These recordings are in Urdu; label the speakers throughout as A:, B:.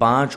A: 5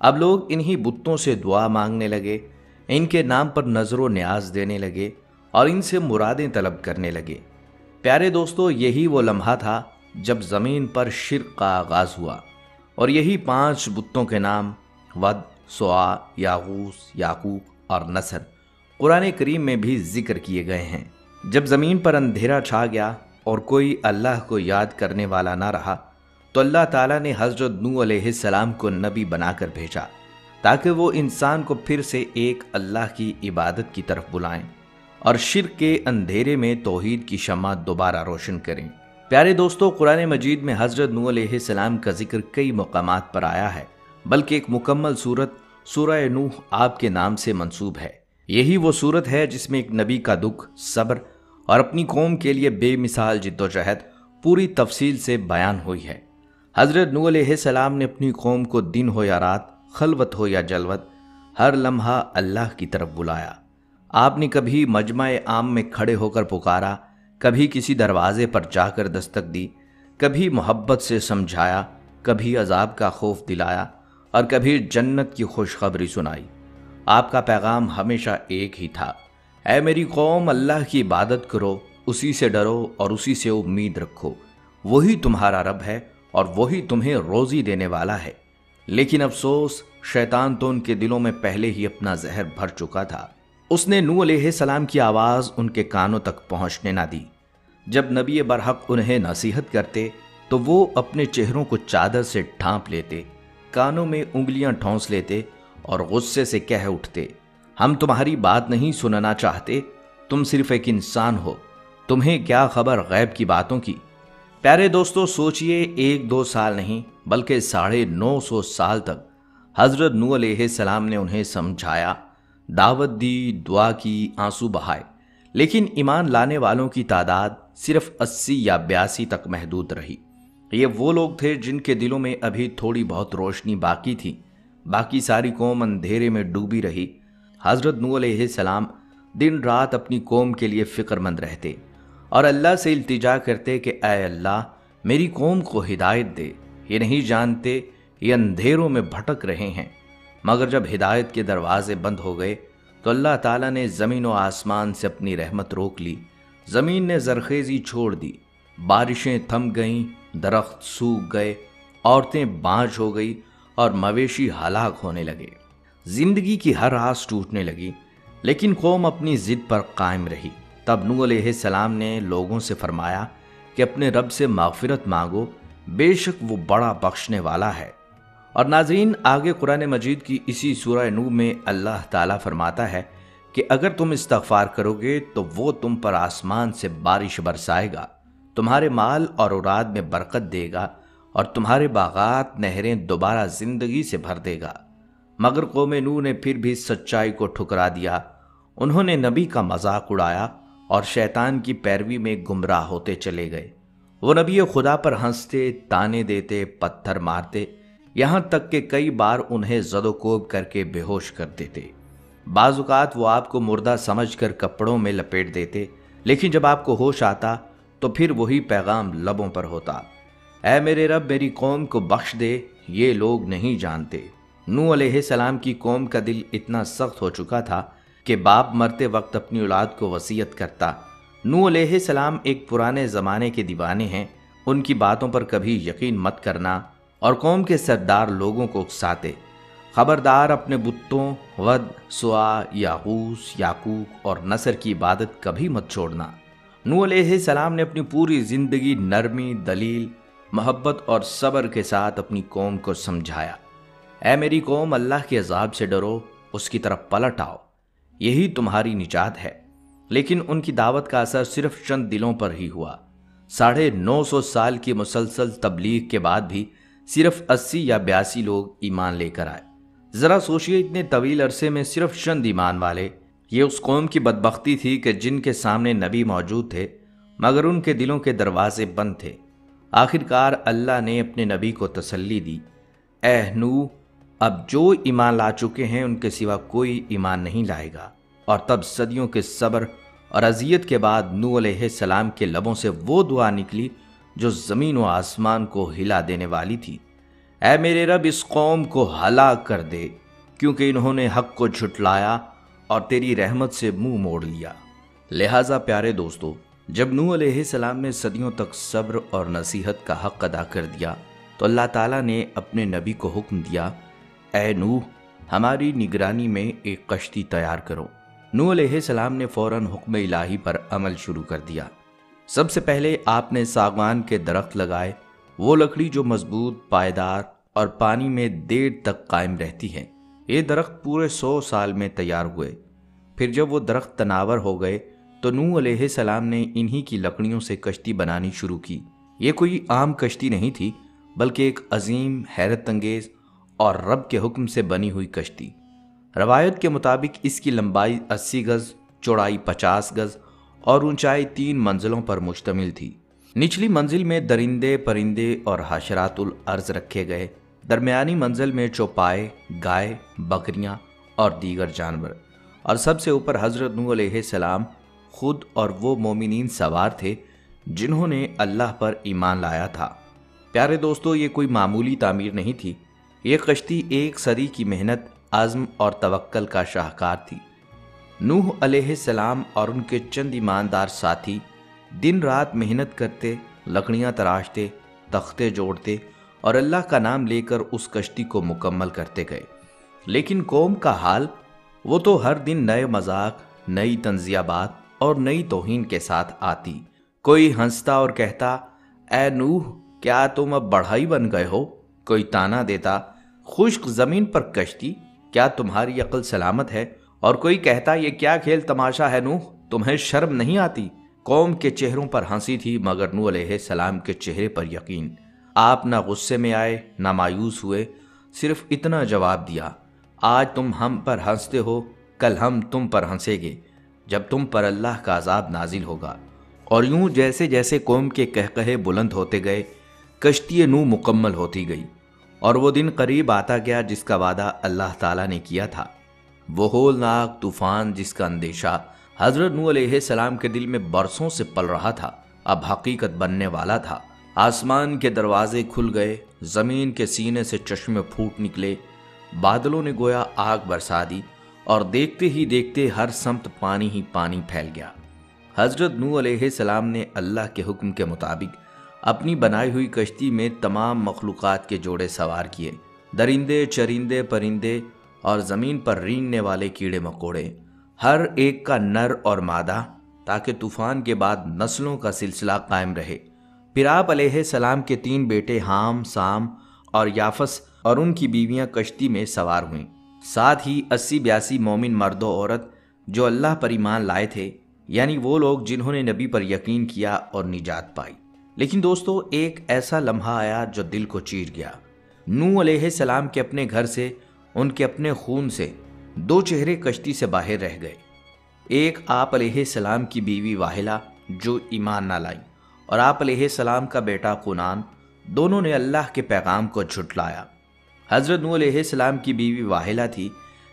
A: اب لوگ انہی بتوں سے دعا مانگنے لگے، ان کے نام پر نظر و نیاز دینے لگے اور ان سے مرادیں طلب کرنے لگے۔ پیارے دوستو، یہی وہ لمحہ تھا جب زمین پر شرک کا آغاز ہوا، اور یہی 5 بتوں کے نام ود، سوا، یاغوث، یاقوق اور نصر قرآن کریم میں بھی ذکر کیے گئے ہیں۔ جب زمین پر اندھیرا چھا گیا اور کوئی اللہ کو یاد کرنے والا نہ رہا، تو اللہ تعالیٰ نے حضرت نوح علیہ السلام کو نبی بنا کر بھیجا تاکہ وہ انسان کو پھر سے ایک اللہ کی عبادت کی طرف بلائیں اور شرک کے اندھیرے میں توحید کی شمع دوبارہ روشن کریں۔ پیارے دوستو، قرآن مجید میں حضرت نوح علیہ السلام کا ذکر کئی مقامات پر آیا ہے، بلکہ ایک مکمل سورت سورہ نوح آپ کے نام سے منسوب ہے۔ یہی وہ سورت ہے جس میں ایک نبی کا دکھ، صبر اور اپنی قوم کے لیے بے مثال جد و جہد پوری تفصیل سے بیان ہوئی ہے۔ حضرت نوح علیہ السلام نے اپنی قوم کو دن ہو یا رات، خلوت ہو یا جلوت، ہر لمحہ اللہ کی طرف بلایا۔ آپ نے کبھی مجمع عام میں کھڑے ہو کر پکارا، کبھی کسی دروازے پر جا کر دستک دی، کبھی محبت سے سمجھایا، کبھی عذاب کا خوف دلایا اور کبھی جنت کی خوشخبری سنائی۔ آپ کا پیغام ہمیشہ ایک ہی تھا: اے میری قوم، اللہ کی عبادت کرو، اسی سے ڈرو اور اسی سے امید رکھو، وہی تمہارا رب ہے اور وہی تمہیں روزی دینے والا ہے۔ لیکن افسوس، شیطان تو ان کے دلوں میں پہلے ہی اپنا زہر بھر چکا تھا۔ اس نے نوح علیہ السلام کی آواز ان کے کانوں تک پہنچنے نہ دی۔ جب نبی برحق انہیں نصیحت کرتے تو وہ اپنے چہروں کو چادر سے ڈھانپ لیتے، کانوں میں انگلیاں ٹھونس لیتے اور غصے سے کہہ اٹھتے: ہم تمہاری بات نہیں سننا چاہتے، تم صرف ایک انسان ہو، تمہیں کیا خبر غیب کی باتوں کی۔ پیارے دوستو، سوچئے 1-2 سال نہیں بلکہ 950 سال تک حضرت نوح علیہ السلام نے انہیں سمجھایا، دعوت دی، دعا کی، آنسو بہائے، لیکن ایمان لانے والوں کی تعداد صرف 80 یا 82 تک محدود رہی۔ یہ وہ لوگ تھے جن کے دلوں میں ابھی تھوڑی بہت روشنی باقی تھی، باقی ساری قوم اندھیرے میں ڈوبی رہی۔ حضرت نوح علیہ السلام دن رات اپنی قوم کے لیے فکر مند رہتے اور اللہ سے التجا کرتے کہ اے اللہ، میری قوم کو ہدایت دے، یہ نہیں جانتے، یہ اندھیروں میں بھٹک رہے ہیں۔ مگر جب ہدایت کے دروازے بند ہو گئے تو اللہ تعالیٰ نے زمین و آسمان سے اپنی رحمت روک لی، زمین نے زرخیزی چھوڑ دی، بارشیں تھم گئیں، درخت سوکھ گئے، عورتیں بانجھ ہو گئی اور مویشی ہلاک ہونے لگے۔ زندگی کی ہر آس ٹوٹنے لگی، لیکن قوم اپنی ضد پر قائم رہی۔ تب نوح علیہ السلام نے لوگوں سے فرمایا کہ اپنے رب سے مغفرت مانگو، بے شک وہ بڑا بخشنے والا ہے۔ اور ناظرین، آگے قرآن مجید کی اسی سورہ نوح میں اللہ تعالیٰ فرماتا ہے کہ اگر تم استغفار کرو گے تو وہ تم پر آسمان سے بارش برسائے گا، تمہارے مال اور اولاد میں برکت دے گا اور تمہارے باغات، نہریں دوبارہ زندگی سے بھر دے گا۔ مگر قوم نوح نے پھر بھی سچائی کو ٹھکرا دیا، انہوں نے نبی کا مذاق اڑایا اور شیطان کی پیروی میں گمراہ ہوتے چلے گئے۔ وہ نبی خدا پر ہنستے، تانے دیتے، پتھر مارتے، یہاں تک کہ کئی بار انہیں زد و کوب کر کے بے ہوش کر دیتے۔ بعض اوقات وہ آپ کو مردہ سمجھ کر کپڑوں میں لپیٹ دیتے، لیکن جب آپ کو ہوش آتا تو پھر وہی پیغام لبوں پر ہوتا: اے میرے رب، میری قوم کو بخش دے، یہ لوگ نہیں جانتے۔ نوح علیہ السلام کی قوم کا دل اتنا سخت ہو چکا تھا کہ باپ مرتے وقت اپنی اولاد کو وصیت کرتا: نوح علیہ السلام ایک پرانے زمانے کے دیوانے ہیں، ان کی باتوں پر کبھی یقین مت کرنا، اور قوم کے سردار لوگوں کو اکساتے: خبردار، اپنے بتوں ود، سوا، یاغوث، یاقوق اور نصر کی عبادت کبھی مت چھوڑنا۔ نوح علیہ السلام نے اپنی پوری زندگی نرمی، دلیل، محبت اور صبر کے ساتھ اپنی قوم کو سمجھایا: اے میری قوم، اللہ کے عذاب سے ڈرو، اس کی طرف پلٹ آؤ، یہی تمہاری نجات ہے۔ لیکن ان کی دعوت کا اثر صرف چند دلوں پر ہی ہوا۔ 950 سال کی مسلسل تبلیغ کے بعد بھی صرف 80 یا 82 لوگ ایمان لے کر آئے۔ ذرا سوچئے، اتنے طویل عرصے میں صرف چند ایمان والے۔ یہ اس قوم کی بدبختی تھی کہ جن کے سامنے نبی موجود تھے مگر ان کے دلوں کے دروازے بند تھے۔ آخرکار اللہ نے اپنے نبی کو تسلی دی: اے نوح، اب جو ایمان لا چکے ہیں ان کے سوا کوئی ایمان نہیں لائے گا۔ اور تب صدیوں کے صبر اور اذیت کے بعد نوح علیہ السلام کے لبوں سے وہ دعا نکلی جو زمین و آسمان کو ہلا دینے والی تھی: اے میرے رب اس قوم کو ہلاک کر دے، کیونکہ انہوں نے حق کو جھٹلایا اور تیری رحمت سے منہ موڑ لیا۔ لہٰذا پیارے دوستو، جب نوح علیہ السلام نے صدیوں تک صبر اور نصیحت کا حق ادا کر دیا تو اللہ تعالیٰ نے اپنے نبی کو حکم دیا، اے نوح ہماری نگرانی میں ایک کشتی تیار کرو۔ نوح علیہ السلام نے فوراً حکم الہی پر عمل شروع کر دیا۔ سب سے پہلے آپ نے ساگوان کے درخت لگائے، وہ لکڑی جو مضبوط، پائیدار اور پانی میں دیر تک قائم رہتی ہے۔ یہ درخت پورے 100 سال میں تیار ہوئے۔ پھر جب وہ درخت تناور ہو گئے تو نوح علیہ السلام نے انہی کی لکڑیوں سے کشتی بنانی شروع کی۔ یہ کوئی عام کشتی نہیں تھی، بلکہ ایک عظیم، حیرت انگیز اور رب کے حکم سے بنی ہوئی کشتی۔ روایت کے مطابق اس کی لمبائی 80 گز، چوڑائی 50 گز اور اونچائی 3 منزلوں پر مشتمل تھی۔ نچلی منزل میں درندے، پرندے اور حشرات الارض رکھے گئے، درمیانی منزل میں چوپائے، گائے، بکریاں اور دیگر جانور، اور سب سے اوپر حضرت نوح علیہ السلام خود اور وہ مومنین سوار تھے جنہوں نے اللہ پر ایمان لایا تھا۔ پیارے دوستو، یہ کوئی معمولی تعمیر نہیں تھی، یہ کشتی ایک صدی کی محنت، عزم اور توکل کا شاہکار تھی۔ نوح علیہ السلام اور ان کے چند ایماندار ساتھی دن رات محنت کرتے، لکڑیاں تراشتے، تختے جوڑتے اور اللہ کا نام لے کر اس کشتی کو مکمل کرتے گئے۔ لیکن قوم کا حال، وہ تو ہر دن نئے مذاق، نئی تنزیہات اور نئی توہین کے ساتھ آتی۔ کوئی ہنستا اور کہتا، اے نوح کیا تم اب بڑھائی بن گئے ہو؟ کوئی تانا دیتا، خشک زمین پر کشتی، کیا تمہاری عقل سلامت ہے؟ اور کوئی کہتا، یہ کیا کھیل تماشا ہے نوح، تمہیں شرم نہیں آتی؟ قوم کے چہروں پر ہنسی تھی، مگر نوح علیہ السلام کے چہرے پر یقین۔ آپ نہ غصے میں آئے، نہ مایوس ہوئے، صرف اتنا جواب دیا، آج تم ہم پر ہنستے ہو، کل ہم تم پر ہنسیں گے جب تم پر اللہ کا عذاب نازل ہوگا۔ اور یوں جیسے جیسے قوم کے قہقہے بلند ہوتے گئے، کشتی نوح مکمل ہوتی گئی، اور وہ دن قریب آتا گیا جس کا وعدہ اللہ تعالیٰ نے کیا تھا۔ وہ ہولناک طوفان جس کا اندیشہ حضرت نوح علیہ السلام کے دل میں برسوں سے پل رہا تھا، اب حقیقت بننے والا تھا۔ آسمان کے دروازے کھل گئے، زمین کے سینے سے چشمے پھوٹ نکلے، بادلوں نے گویا آگ برسا دی، اور دیکھتے ہی دیکھتے ہر سمت پانی ہی پانی پھیل گیا۔ حضرت نوح علیہ السلام نے اللہ کے حکم کے مطابق اپنی بنائی ہوئی کشتی میں تمام مخلوقات کے جوڑے سوار کیے، درندے، چرندے، پرندے اور زمین پر رینگنے والے کیڑے مکوڑے، ہر ایک کا نر اور مادہ، تاکہ طوفان کے بعد نسلوں کا سلسلہ قائم رہے۔ پھر آپ علیہ السلام کے 3 بیٹے حام، سام اور یافس اور ان کی بیویاں کشتی میں سوار ہوئیں، ساتھ ہی 80-82 مومن مرد و عورت جو اللہ پر ایمان لائے تھے، یعنی وہ لوگ جنہوں نے نبی پر یقین کیا اور نجات پائی۔ لیکن دوستو، ایک ایسا لمحہ آیا جو دل کو چیر گیا۔ نوح علیہ السلام کے اپنے گھر سے، ان کے اپنے خون سے 2 چہرے کشتی سے باہر رہ گئے۔ ایک آپ علیہ السلام کی بیوی واحلہ جو ایمان نہ لائی، اور آپ علیہ السلام کا بیٹا کنان، دونوں نے اللہ کے پیغام کو جھٹلایا۔ حضرت نوح علیہ السلام کی بیوی واحلہ تھی۔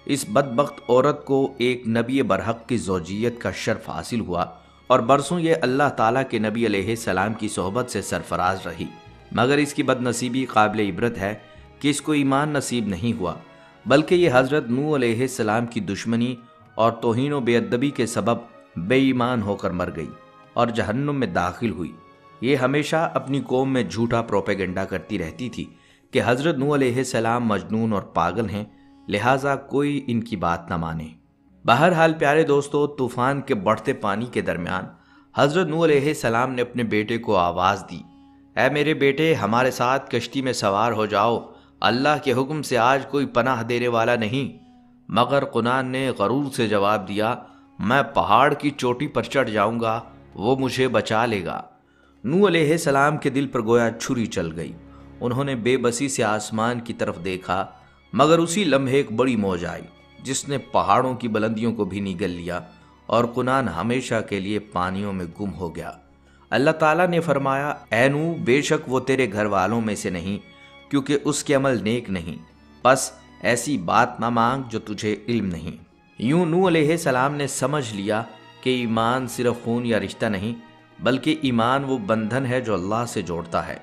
A: اس بدبخت عورت کو ایک نبی برحق کی زوجیت کا شرف حاصل ہوا، اور برسوں یہ اللہ تعالیٰ کے نبی علیہ السلام کی صحبت سے سرفراز رہی، مگر اس کی بد نصیبی قابل عبرت ہے کہ اس کو ایمان نصیب نہیں ہوا، بلکہ یہ حضرت نوح علیہ السلام کی دشمنی اور توہین و بے ادبی کے سبب بے ایمان ہو کر مر گئی اور جہنم میں داخل ہوئی۔ یہ ہمیشہ اپنی قوم میں جھوٹا پروپیگنڈا کرتی رہتی تھی کہ حضرت نوح علیہ السلام مجنون اور پاگل ہیں، لہٰذا کوئی ان کی بات نہ مانے۔ بہرحال پیارے دوستو، طوفان کے بڑھتے پانی کے درمیان حضرت نوح علیہ السلام نے اپنے بیٹے کو آواز دی، اے میرے بیٹے، ہمارے ساتھ کشتی میں سوار ہو جاؤ، اللہ کے حکم سے آج کوئی پناہ دینے والا نہیں۔ مگر کنان نے غرور سے جواب دیا، میں پہاڑ کی چوٹی پر چڑھ جاؤں گا، وہ مجھے بچا لے گا۔ نوح علیہ السلام کے دل پر گویا چھری چل گئی۔ انہوں نے بے بسی سے آسمان کی طرف دیکھا، مگر اسی لمحے ایک بڑی موج آئی جس نے پہاڑوں کی بلندیوں کو بھی نگل لیا، اور کنان ہمیشہ کے لیے پانیوں میں گم ہو گیا۔ اللہ تعالیٰ نے فرمایا، اے نوح، بے شک وہ تیرے گھر والوں میں سے نہیں، کیونکہ اس کے عمل نیک نہیں، بس ایسی بات نہ مانگ جو تجھے علم نہیں۔ یوں نوح علیہ السلام نے سمجھ لیا کہ ایمان صرف خون یا رشتہ نہیں، بلکہ ایمان وہ بندھن ہے جو اللہ سے جوڑتا ہے۔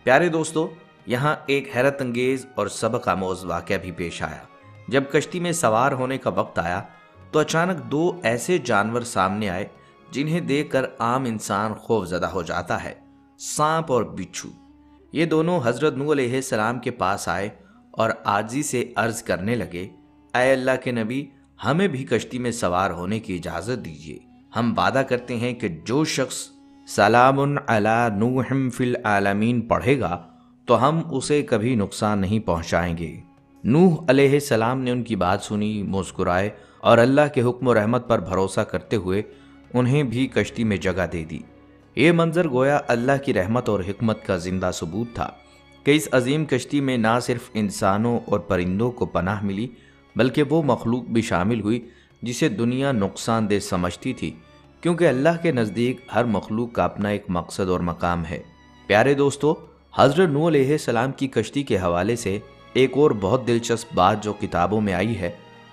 A: پیارے دوستو، یہاں ایک حیرت انگیز اور سبق آموز واقعہ بھی پیش آیا۔ جب کشتی میں سوار ہونے کا وقت آیا تو اچانک دو ایسے جانور سامنے آئے جنہیں دیکھ کر عام انسان خوف زدہ ہو جاتا ہے، سانپ اور بچھو۔ یہ دونوں حضرت نوح علیہ السلام کے پاس آئے اور عاجزی سے عرض کرنے لگے، اے اللہ کے نبی، ہمیں بھی کشتی میں سوار ہونے کی اجازت دیجیے۔ ہم وعدہ کرتے ہیں کہ جو شخص سلام علی نوح فی العالمین پڑھے گا تو ہم اسے کبھی نقصان نہیں پہنچائیں گے۔ نوح علیہ السلام نے ان کی بات سنی، مسکرائے اور اللہ کے حکم و رحمت پر بھروسہ کرتے ہوئے انہیں بھی کشتی میں جگہ دے دی۔ یہ منظر گویا اللہ کی رحمت اور حکمت کا زندہ ثبوت تھا کہ اس عظیم کشتی میں نہ صرف انسانوں اور پرندوں کو پناہ ملی بلکہ وہ مخلوق بھی شامل ہوئی جسے دنیا نقصان دہ سمجھتی تھی، کیونکہ اللہ کے نزدیک ہر مخلوق کا اپنا ایک مقصد اور مقام ہے۔ پیارے دوستو، حضرت نوح علیہ السلام کی کشتی کے حوالے سے ایک اور بہت دلچسپ بات جو کتابوں میں آئی ہے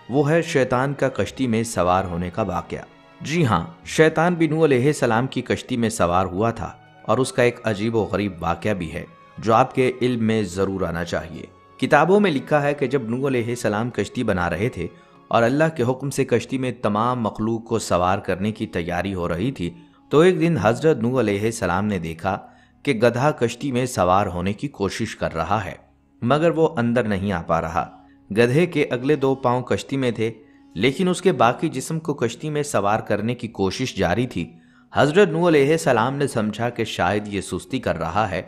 A: وہ ہے شیطان کا کشتی میں سوار ہونے کا واقعہ۔ جی ہاں، شیطان بھی نوح علیہ السلام کی کشتی میں سوار ہوا تھا اور اس کا ایک عجیب و غریب واقعہ بھی ہے جو آپ کے علم میں ضرور آنا چاہیے۔ کتابوں میں لکھا ہے کہ جب نوح علیہ السلام کشتی بنا رہے تھے اور اللہ کے حکم سے کشتی میں تمام مخلوق کو سوار کرنے کی تیاری ہو رہی تھی تو ایک دن حضرت نوح علیہ السلام نے دیکھا کہ گدھا کشتی میں سوار ہونے کی کوشش کر رہا ہے مگر وہ اندر نہیں آ پا رہا۔ گدھے کے اگلے 2 پاؤں کشتی میں تھے لیکن اس کے باقی جسم کو کشتی میں سوار کرنے کی کوشش جاری تھی۔ حضرت نوح علیہ السلام نے سمجھا کہ شاید یہ سستی کر رہا ہے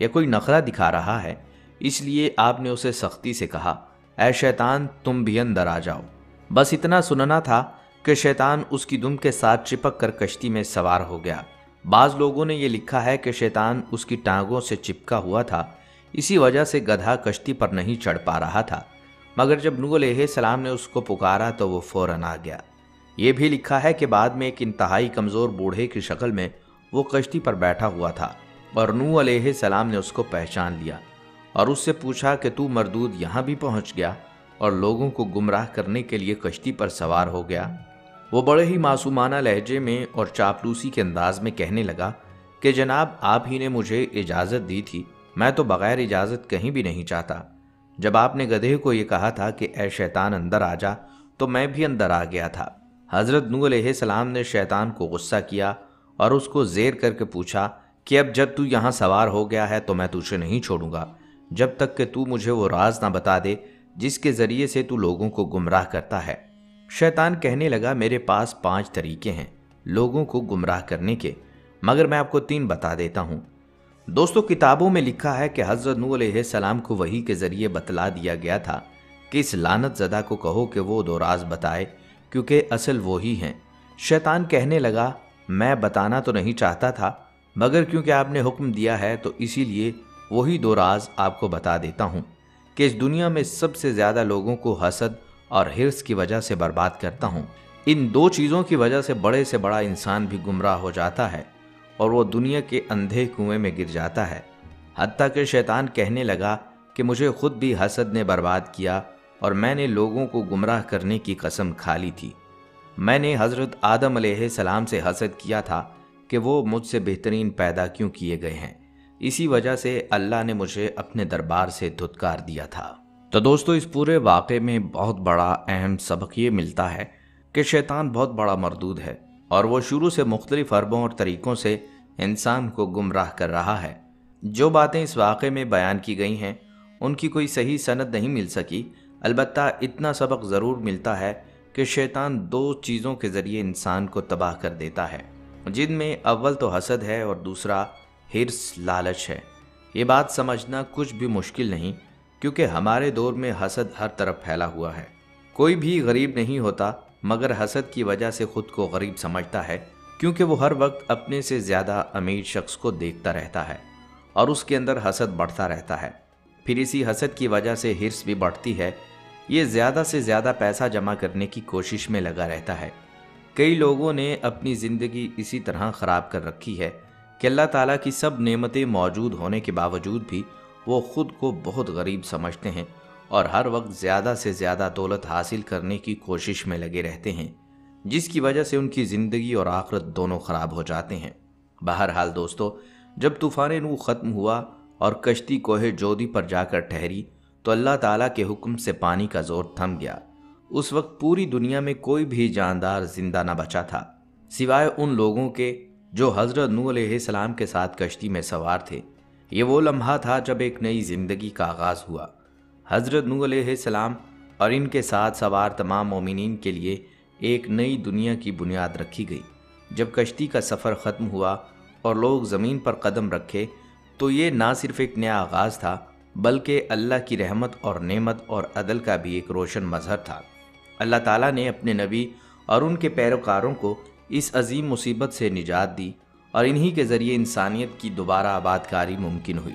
A: یا کوئی نخرہ دکھا رہا ہے، اس لیے آپ نے اسے سختی سے کہا، اے شیطان، تم بھی اندر آ جاؤ۔ بس اتنا سننا تھا کہ شیطان اس کی دم کے ساتھ چپک کر کشتی میں سوار ہو گیا۔ بعض لوگوں نے یہ لکھا ہے کہ شیطان اس کی ٹانگوں سے چپکا ہوا تھا، اسی وجہ سے گدھا کشتی پر نہیں چڑھ پا رہا تھا، مگر جب نوح علیہ السلام نے اس کو پکارا تو وہ فوراً آ گیا۔ یہ بھی لکھا ہے کہ بعد میں ایک انتہائی کمزور بوڑھے کی شکل میں وہ کشتی پر بیٹھا ہوا تھا اور نوح علیہ السلام نے اس کو پہچان لیا اور اس سے پوچھا کہ تو مردود یہاں بھی پہنچ گیا اور لوگوں کو گمراہ کرنے کے لیے کشتی پر سوار ہو گیا۔ وہ بڑے ہی معصومانہ لہجے میں اور چاپلوسی کے انداز میں کہنے لگا کہ جناب، آپ ہی نے مجھے اجازت دی تھی، میں تو بغیر اجازت کہیں بھی نہیں چاہتا۔ جب آپ نے گدھے کو یہ کہا تھا کہ اے شیطان اندر آ جا تو میں بھی اندر آ گیا تھا۔ حضرت نوح علیہ السلام نے شیطان کو غصہ کیا اور اس کو زیر کر کے پوچھا کہ اب جب تو یہاں سوار ہو گیا ہے تو میں تجھے نہیں چھوڑوں گا جب تک کہ تو مجھے وہ راز نہ بتا دے جس کے ذریعے سے تو لوگوں کو گمراہ کرتا ہے۔ شیطان کہنے لگا، میرے پاس 5 طریقے ہیں لوگوں کو گمراہ کرنے کے، مگر میں آپ کو 3 بتا دیتا ہوں۔ دوستو، کتابوں میں لکھا ہے کہ حضرت نوح علیہ السلام کو وحی کے ذریعے بتلا دیا گیا تھا کہ اس لعنت زدہ کو کہو کہ وہ 2 راز بتائے کیونکہ اصل وہی ہیں۔ شیطان کہنے لگا، میں بتانا تو نہیں چاہتا تھا مگر کیونکہ آپ نے حکم دیا ہے تو اسی لیے وہی 2 راز آپ کو بتا دیتا ہوں کہ اس دنیا میں سب سے زیادہ لوگوں کو حسد اور حرص کی وجہ سے برباد کرتا ہوں۔ ان 2 چیزوں کی وجہ سے بڑے سے بڑا انسان بھی گمراہ ہو جاتا ہے اور وہ دنیا کے اندھے کنویں میں گر جاتا ہے۔ حتیٰ کہ شیطان کہنے لگا کہ مجھے خود بھی حسد نے برباد کیا اور میں نے لوگوں کو گمراہ کرنے کی قسم کھا لی تھی۔ میں نے حضرت آدم علیہ السلام سے حسد کیا تھا کہ وہ مجھ سے بہترین پیدا کیوں کیے گئے ہیں، اسی وجہ سے اللہ نے مجھے اپنے دربار سے دھتکار دیا تھا۔ تو دوستو، اس پورے واقعے میں بہت بڑا اہم سبق یہ ملتا ہے کہ شیطان بہت بڑا مردود ہے اور وہ شروع سے مختلف حربوں اور طریقوں سے انسان کو گمراہ کر رہا ہے۔ جو باتیں اس واقعے میں بیان کی گئی ہیں ان کی کوئی صحیح سند نہیں مل سکی، البتہ اتنا سبق ضرور ملتا ہے کہ شیطان 2 چیزوں کے ذریعے انسان کو تباہ کر دیتا ہے، جن میں اول تو حسد ہے اور دوسرا حرص، لالچ ہے۔ یہ بات سمجھنا کچھ بھی مشکل نہیں کیونکہ ہمارے دور میں حسد ہر طرف پھیلا ہوا ہے۔ کوئی بھی غریب نہیں ہوتا مگر حسد کی وجہ سے خود کو غریب سمجھتا ہے، کیونکہ وہ ہر وقت اپنے سے زیادہ امیر شخص کو دیکھتا رہتا ہے اور اس کے اندر حسد بڑھتا رہتا ہے۔ پھر اسی حسد کی وجہ سے حرص بھی بڑھتی ہے، یہ زیادہ سے زیادہ پیسہ جمع کرنے کی کوشش میں لگا رہتا ہے۔ کئی لوگوں نے اپنی زندگی اسی طرح خراب کر رکھی ہے کہ اللہ تعالیٰ کی سب نعمتیں موجود ہونے کے باوجود بھی وہ خود کو بہت غریب سمجھتے ہیں اور ہر وقت زیادہ سے زیادہ دولت حاصل کرنے کی کوشش میں لگے رہتے ہیں، جس کی وجہ سے ان کی زندگی اور آخرت دونوں خراب ہو جاتے ہیں۔ بہرحال دوستو، جب طوفان نوح ختم ہوا اور کشتی کوہ جودی پر جا کر ٹھہری تو اللہ تعالیٰ کے حکم سے پانی کا زور تھم گیا۔ اس وقت پوری دنیا میں کوئی بھی جاندار زندہ نہ بچا تھا سوائے ان لوگوں کے جو حضرت نوح علیہ السلام کے ساتھ کشتی میں سوار تھے۔ یہ وہ لمحہ تھا جب ایک نئی زندگی کا آغاز ہوا۔ حضرت نوح علیہ السلام اور ان کے ساتھ سوار تمام مومنین کے لیے ایک نئی دنیا کی بنیاد رکھی گئی۔ جب کشتی کا سفر ختم ہوا اور لوگ زمین پر قدم رکھے تو یہ نہ صرف ایک نیا آغاز تھا بلکہ اللہ کی رحمت اور نعمت اور عدل کا بھی ایک روشن مظہر تھا۔ اللہ تعالیٰ نے اپنے نبی اور ان کے پیروکاروں کو اس عظیم مصیبت سے نجات دی اور انہی کے ذریعے انسانیت کی دوبارہ آباد کاری ممکن ہوئی۔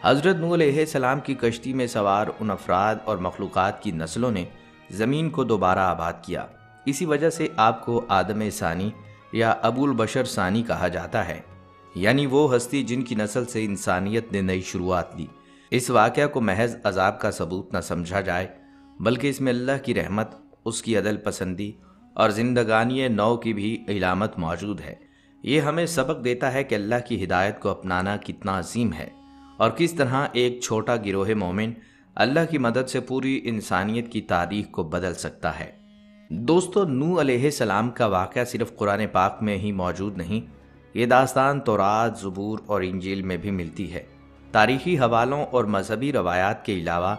A: حضرت نوح علیہ السلام کی کشتی میں سوار ان افراد اور مخلوقات کی نسلوں نے زمین کو دوبارہ آباد کیا۔ اسی وجہ سے آپ کو آدم ثانی یا ابو البشر ثانی کہا جاتا ہے، یعنی وہ ہستی جن کی نسل سے انسانیت نے نئی شروعات لی۔ اس واقعہ کو محض عذاب کا ثبوت نہ سمجھا جائے بلکہ اس میں اللہ کی رحمت، اس کی عدل پسندی اور زندگانی نو کی بھی علامت موجود ہے۔ یہ ہمیں سبق دیتا ہے کہ اللہ کی ہدایت کو اپنانا کتنا عظیم ہے اور کس طرح ایک چھوٹا گروہ مومن اللہ کی مدد سے پوری انسانیت کی تاریخ کو بدل سکتا ہے۔ دوستو، نوح علیہ السلام کا واقعہ صرف قرآن پاک میں ہی موجود نہیں، یہ داستان تورات، زبور اور انجیل میں بھی ملتی ہے۔ تاریخی حوالوں اور مذہبی روایات کے علاوہ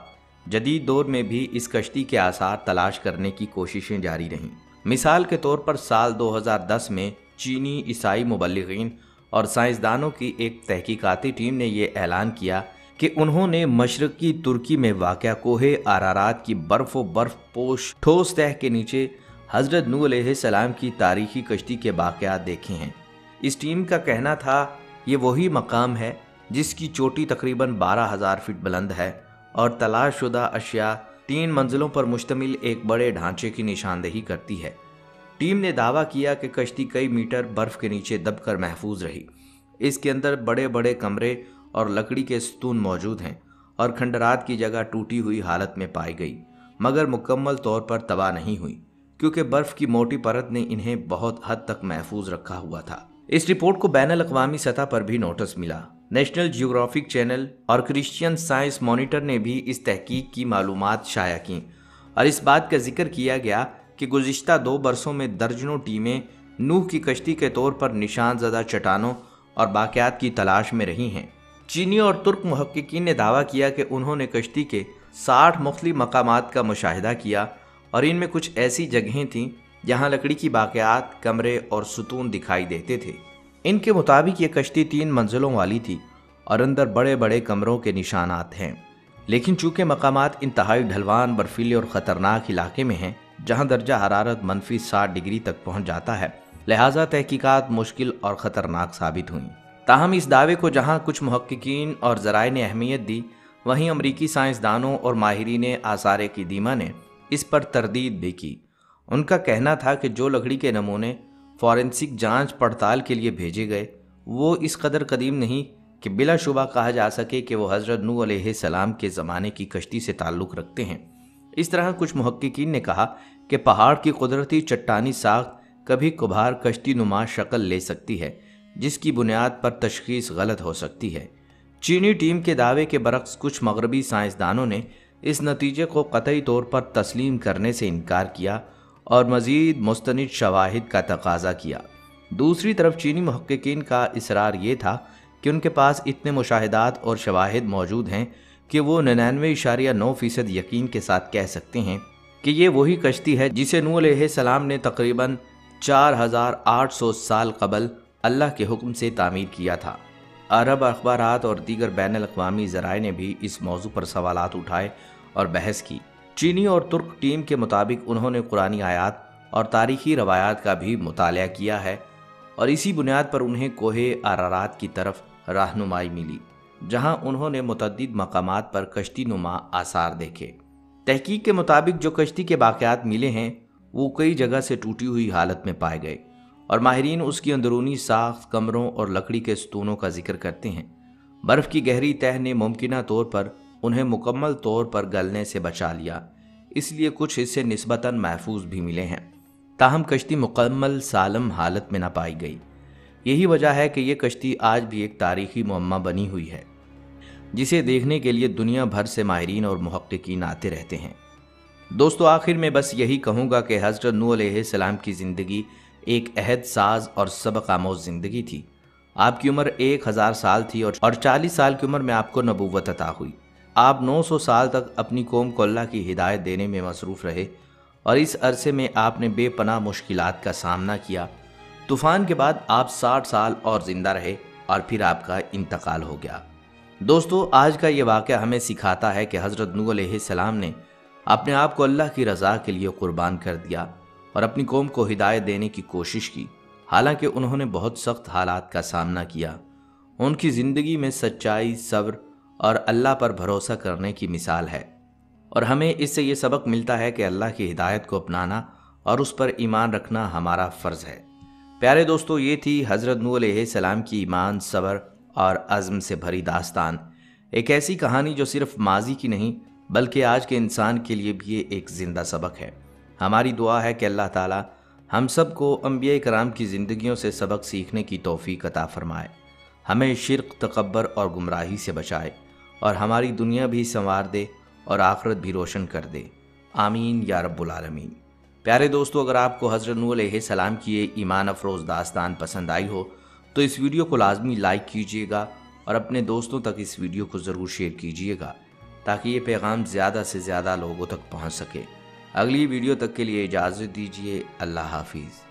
A: جدید دور میں بھی اس کشتی کے آثار تلاش کرنے کی کوششیں جاری رہیں۔ مثال کے طور پر سال 2010 میں چینی عیسائی مبلغین اور سائنسدانوں کی ایک تحقیقاتی ٹیم نے یہ اعلان کیا کہ انہوں نے مشرقی ترکی میں واقع کوہ آرارات کی برف و برف پوش ٹھوس تہہ کے نیچے حضرت نوح علیہ السلام کی تاریخی کشتی کے واقعات دیکھے ہیں۔ اس ٹیم کا کہنا تھا یہ وہی مقام ہے جس کی چوٹی تقریباً 12,000 فٹ بلند ہے اور تلاش شدہ اشیاء 3 منزلوں پر مشتمل ایک بڑے ڈھانچے کی نشاندہی کرتی ہے۔ ٹیم نے دعویٰ کیا کہ کشتی کئی میٹر برف کے نیچے دب کر محفوظ رہی۔ اس کے اندر بڑے بڑے کمرے اور لکڑی کے ستون موجود ہیں اور کھنڈرات کی جگہ ٹوٹی ہوئی حالت میں پائی گئی، مگر مکمل طور پر تباہ نہیں ہوئی کیونکہ برف کی موٹی پرت نے انہیں بہت حد تک محفوظ رکھا ہوا تھا۔ اس رپورٹ کو بین الاقوامی سطح پر بھی نوٹس ملا۔ نیشنل جیوگرافک چینل اور کرسچین سائنس مانیٹر نے بھی اس تحقیق کی معلومات شائع کیں اور اس بات کا ذکر کیا گیا کہ گزشتہ 2 برسوں میں درجنوں ٹیمیں نوح کی کشتی کے طور پر نشان زدہ چٹانوں اور باقیات کی تلاش میں رہی ہیں۔ چینی اور ترک محققین نے دعویٰ کیا کہ انہوں نے کشتی کے 60 مختلف مقامات کا مشاہدہ کیا اور ان میں کچھ ایسی جگہیں تھیں جہاں لکڑی کی باقیات، کمرے اور ستون دکھائی دیتے تھے۔ ان کے مطابق یہ کشتی 3 منزلوں والی تھی اور اندر بڑے بڑے کمروں کے نشانات ہیں، لیکن چونکہ مقامات انتہائی ڈھلوان، برفیلے اور خطرناک علاقے میں ہیں جہاں درجہ حرارت -60 ڈگری تک پہنچ جاتا ہے، لہٰذا تحقیقات مشکل اور خطرناک ثابت ہوئیں۔ تاہم اس دعوے کو جہاں کچھ محققین اور ذرائع نے اہمیت دی، وہیں امریکی سائنسدانوں اور ماہرین آثار قدیمہ نے اس پر تردید بھی کی۔ ان کا کہنا تھا کہ جو لکڑی کے نمونے فورینسک جانچ پڑتال کے لیے بھیجے گئے وہ اس قدر قدیم نہیں کہ بلا شبہ کہا جا سکے کہ وہ حضرت نوح علیہ السلام کے زمانے کی کشتی سے تعلق رکھتے ہیں۔ اس طرح کچھ محققین نے کہا کہ پہاڑ کی قدرتی چٹانی ساخت کبھی کبھار کشتی نما شکل لے سکتی ہے، جس کی بنیاد پر تشخیص غلط ہو سکتی ہے۔ چینی ٹیم کے دعوے کے برعکس کچھ مغربی سائنسدانوں نے اس نتیجے کو قطعی طور پر تسلیم کرنے سے انکار کیا اور مزید مستند شواہد کا تقاضا کیا۔ دوسری طرف چینی محققین کا اصرار یہ تھا کہ ان کے پاس اتنے مشاہدات اور شواہد موجود ہیں کہ وہ 99.9% یقین کے ساتھ کہہ سکتے ہیں کہ یہ وہی کشتی ہے جسے نوح علیہ السلام نے تقریباً 4800 سال قبل اللہ کے حکم سے تعمیر کیا تھا۔ عرب اخبارات اور دیگر بین الاقوامی ذرائع نے بھی اس موضوع پر سوالات اٹھائے اور بحث کی۔ چینی اور ترک ٹیم کے مطابق انہوں نے قرآنی آیات اور تاریخی روایات کا بھی مطالعہ کیا ہے اور اسی بنیاد پر انہیں کوہ آرارات کی طرف رہنمائی ملی، جہاں انہوں نے متعدد مقامات پر کشتی نما آثار دیکھے۔ تحقیق کے مطابق جو کشتی کے باقیات ملے ہیں وہ کئی جگہ سے ٹوٹی ہوئی حالت میں پائے گئے اور ماہرین اس کی اندرونی ساخت، کمروں اور لکڑی کے ستونوں کا ذکر کرتے ہیں۔ برف کی گہری تہہ نے ممکنہ طور پر انہیں مکمل طور پر گلنے سے بچا لیا، اس لیے کچھ حصے نسبتاً محفوظ بھی ملے ہیں، تاہم کشتی مکمل سالم حالت میں نہ پائی گئی۔ یہی وجہ ہے کہ یہ کشتی آج بھی ایک تاریخی معمہ بنی ہوئی ہے۔ جسے دیکھنے کے لیے دنیا بھر سے ماہرین اور محققین آتے رہتے ہیں۔ دوستو، آخر میں بس یہی کہوں گا کہ حضرت نوح علیہ السلام کی زندگی ایک عہد ساز اور سبق آموز زندگی تھی۔ آپ کی عمر 1000 سال تھی اور 40 سال کی عمر میں آپ کو نبوت عطا ہوئی۔ آپ 900 سال تک اپنی قوم کو اللہ کی ہدایت دینے میں مصروف رہے اور اس عرصے میں آپ نے بے پناہ مشکلات کا سامنا کیا۔ طوفان کے بعد آپ 60 سال اور زندہ رہے اور پھر آپ کا انتقال ہو گیا۔ دوستو، آج کا یہ واقعہ ہمیں سکھاتا ہے کہ حضرت نوح علیہ السلام نے اپنے آپ کو اللہ کی رضا کے لیے قربان کر دیا اور اپنی قوم کو ہدایت دینے کی کوشش کی۔ حالانکہ انہوں نے بہت سخت حالات کا سامنا کیا، ان کی زندگی میں سچائی، صبر اور اللہ پر بھروسہ کرنے کی مثال ہے، اور ہمیں اس سے یہ سبق ملتا ہے کہ اللہ کی ہدایت کو اپنانا اور اس پر ایمان رکھنا ہمارا فرض ہے۔ پیارے دوستو، یہ تھی حضرت نوح علیہ السلام کی ایمان، صبر اور عزم سے بھری داستان، ایک ایسی کہانی جو صرف ماضی کی نہیں بلکہ آج کے انسان کے لیے بھی ایک زندہ سبق ہے۔ ہماری دعا ہے کہ اللہ تعالی ہم سب کو انبیاء کرام کی زندگیوں سے سبق سیکھنے کی توفیق عطا فرمائے، ہمیں شرک، تکبر اور گمراہی سے بچائے، اور ہماری دنیا بھی سنوار دے اور آخرت بھی روشن کر دے۔ آمین یا رب العالمین۔ پیارے دوستو، اگر آپ کو حضرت نوح علیہ السلام کی یہ ایمان افروز داستان پسند آئی ہو تو اس ویڈیو کو لازمی لائک کیجئے گا اور اپنے دوستوں تک اس ویڈیو کو ضرور شیئر کیجئے گا تاکہ یہ پیغام زیادہ سے زیادہ لوگوں تک پہنچ سکے۔ اگلی ویڈیو تک کے لیے اجازت دیجیے۔ اللہ حافظ۔